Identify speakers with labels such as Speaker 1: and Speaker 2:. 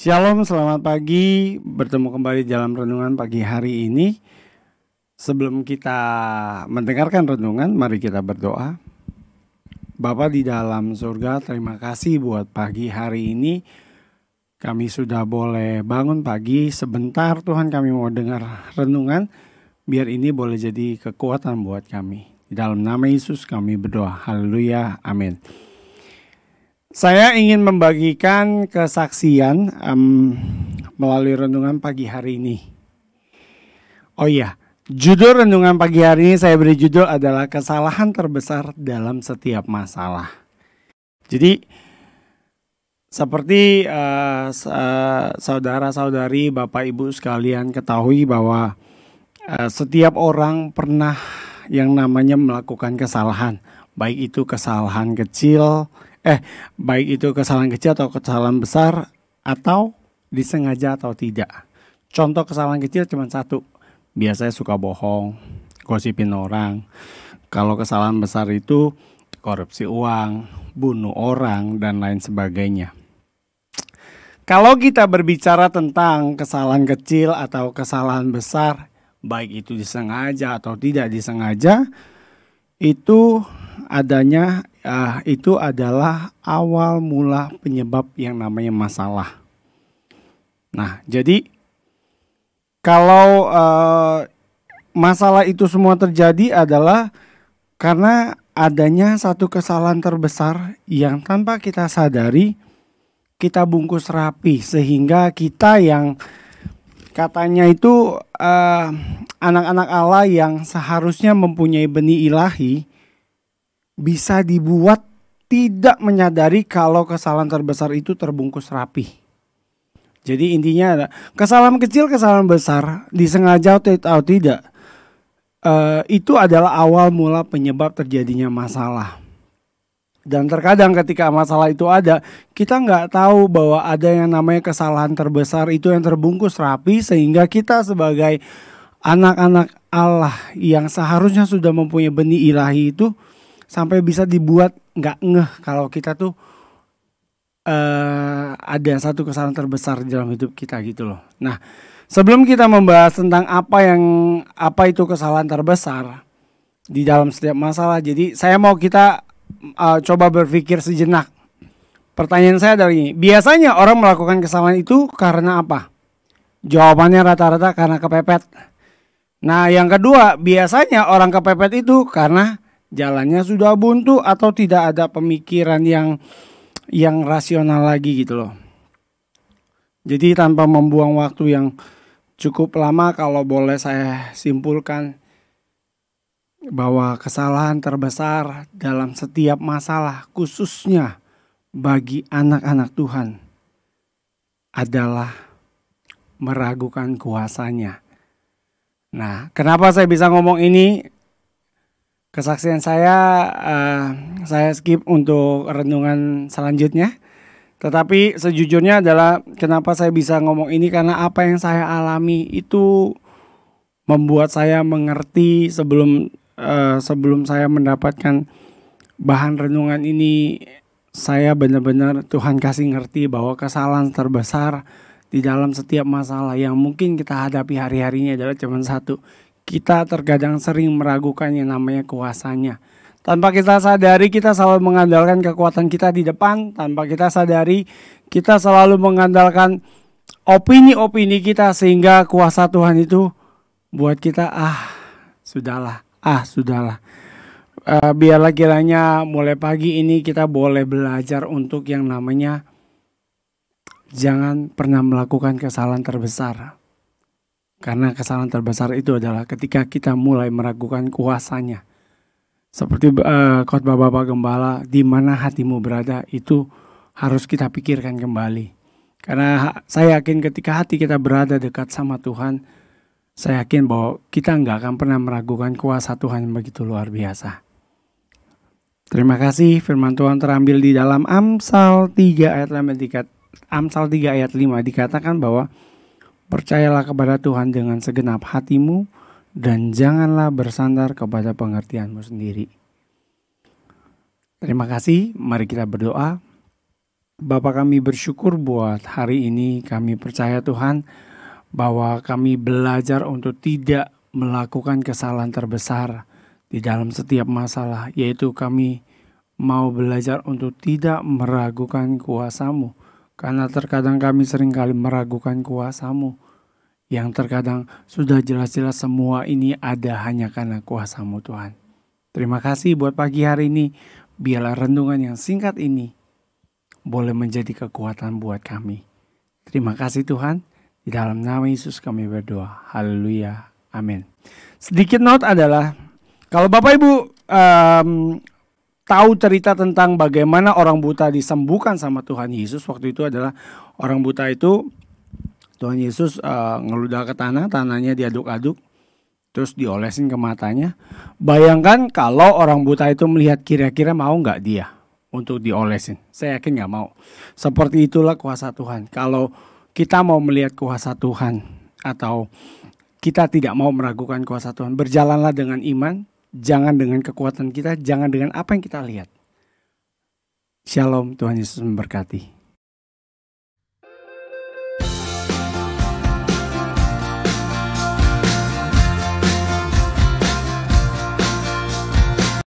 Speaker 1: Shalom, selamat pagi. Bertemu kembali dalam renungan pagi hari ini. Sebelum kita mendengarkan renungan, mari kita berdoa. Bapa di dalam surga, terima kasih buat pagi hari ini. Kami sudah boleh bangun pagi sebentar. Tuhan, kami mau dengar renungan. Biar ini boleh jadi kekuatan buat kami. Di dalam nama Yesus kami berdoa. Haleluya. Amin. Saya ingin membagikan kesaksian melalui renungan pagi hari ini. Oh iya, judul renungan pagi hari ini saya beri judul adalah kesalahan terbesar dalam setiap masalah. Jadi seperti saudara-saudari, Bapak Ibu sekalian ketahui bahwa setiap orang pernah yang namanya melakukan kesalahan, baik itu kesalahan kecil atau kesalahan besar atau disengaja atau tidak. Contoh kesalahan kecil cuma satu, biasanya suka bohong, gosipin orang. Kalau kesalahan besar itu korupsi uang, bunuh orang, dan lain sebagainya. Kalau kita berbicara tentang kesalahan kecil atau kesalahan besar, baik itu disengaja atau tidak disengaja, itu adalah awal mula penyebab yang namanya masalah. Nah, jadi kalau masalah itu semua terjadi adalah karena adanya satu kesalahan terbesar yang tanpa kita sadari kita bungkus rapi, sehingga kita yang katanya itu anak-anak Allah yang seharusnya mempunyai benih ilahi bisa dibuat tidak menyadari kalau kesalahan terbesar itu terbungkus rapi. Jadi intinya ada kesalahan kecil, kesalahan besar, disengaja atau tidak, itu adalah awal mula penyebab terjadinya masalah. Dan terkadang ketika masalah itu ada, kita nggak tahu bahwa ada yang namanya kesalahan terbesar itu yang terbungkus rapi, sehingga kita sebagai anak-anak Allah yang seharusnya sudah mempunyai benih ilahi itu sampai bisa dibuat nggak ngeh kalau kita tuh ada satu kesalahan terbesar dalam hidup kita gitu loh. Nah, sebelum kita membahas tentang apa itu kesalahan terbesar di dalam setiap masalah, jadi saya mau kita coba berpikir sejenak. Pertanyaan saya adalah ini, biasanya orang melakukan kesalahan itu karena apa? Jawabannya rata-rata karena kepepet. Nah, yang kedua, biasanya orang kepepet itu karena jalannya sudah buntu atau tidak ada pemikiran yang rasional lagi gitu loh. Jadi tanpa membuang waktu yang cukup lama, kalau boleh saya simpulkan bahwa kesalahan terbesar dalam setiap masalah, khususnya bagi anak-anak Tuhan, adalah meragukan kuasanya. Nah, kenapa saya bisa ngomong ini? Kesaksian saya skip untuk renungan selanjutnya. Tetapi sejujurnya adalah kenapa saya bisa ngomong ini, karena apa yang saya alami itu membuat saya mengerti sebelum saya mendapatkan bahan renungan ini. Saya benar-benar Tuhan kasih ngerti bahwa kesalahan terbesar di dalam setiap masalah yang mungkin kita hadapi hari-hari ini adalah cuma satu. Kita terkadang sering meragukan yang namanya kuasanya. Tanpa kita sadari kita selalu mengandalkan kekuatan kita di depan. Tanpa kita sadari kita selalu mengandalkan opini-opini kita, sehingga kuasa Tuhan itu buat kita sudahlah. Biarlah kiranya mulai pagi ini kita boleh belajar untuk yang namanya jangan pernah melakukan kesalahan terbesar. Karena kesalahan terbesar itu adalah ketika kita mulai meragukan kuasanya. Seperti khotbah Bapak Gembala, di mana hatimu berada, itu harus kita pikirkan kembali. Karena saya yakin ketika hati kita berada dekat sama Tuhan, saya yakin bahwa kita nggak akan pernah meragukan kuasa Tuhan yang begitu luar biasa. Terima kasih. Firman Tuhan terambil di dalam Amsal 3 ayat 5 dikatakan bahwa percayalah kepada Tuhan dengan segenap hatimu dan janganlah bersandar kepada pengertianmu sendiri. Terima kasih, mari kita berdoa. Bapa, kami bersyukur buat hari ini. Kami percaya Tuhan bahwa kami belajar untuk tidak melakukan kesalahan terbesar di dalam setiap masalah, yaitu kami mau belajar untuk tidak meragukan kuasa-Mu. Karena terkadang kami seringkali meragukan kuasa-Mu, yang terkadang sudah jelas-jelas semua ini ada hanya karena kuasa-Mu Tuhan. Terima kasih buat pagi hari ini. Biarlah renungan yang singkat ini boleh menjadi kekuatan buat kami. Terima kasih Tuhan. Di dalam nama Yesus kami berdoa. Haleluya. Amin. Sedikit note adalah, kalau Bapak Ibu tahu cerita tentang bagaimana orang buta disembuhkan sama Tuhan Yesus, waktu itu adalah orang buta itu Tuhan Yesus ngeludah ke tanah, tanahnya diaduk-aduk, terus diolesin ke matanya. Bayangkan kalau orang buta itu melihat, kira-kira mau nggak dia untuk diolesin? Saya yakin nggak mau. Seperti itulah kuasa Tuhan. Kalau kita mau melihat kuasa Tuhan, atau kita tidak mau meragukan kuasa Tuhan, berjalanlah dengan iman, jangan dengan kekuatan kita, jangan dengan apa yang kita lihat. Shalom, Tuhan Yesus memberkati.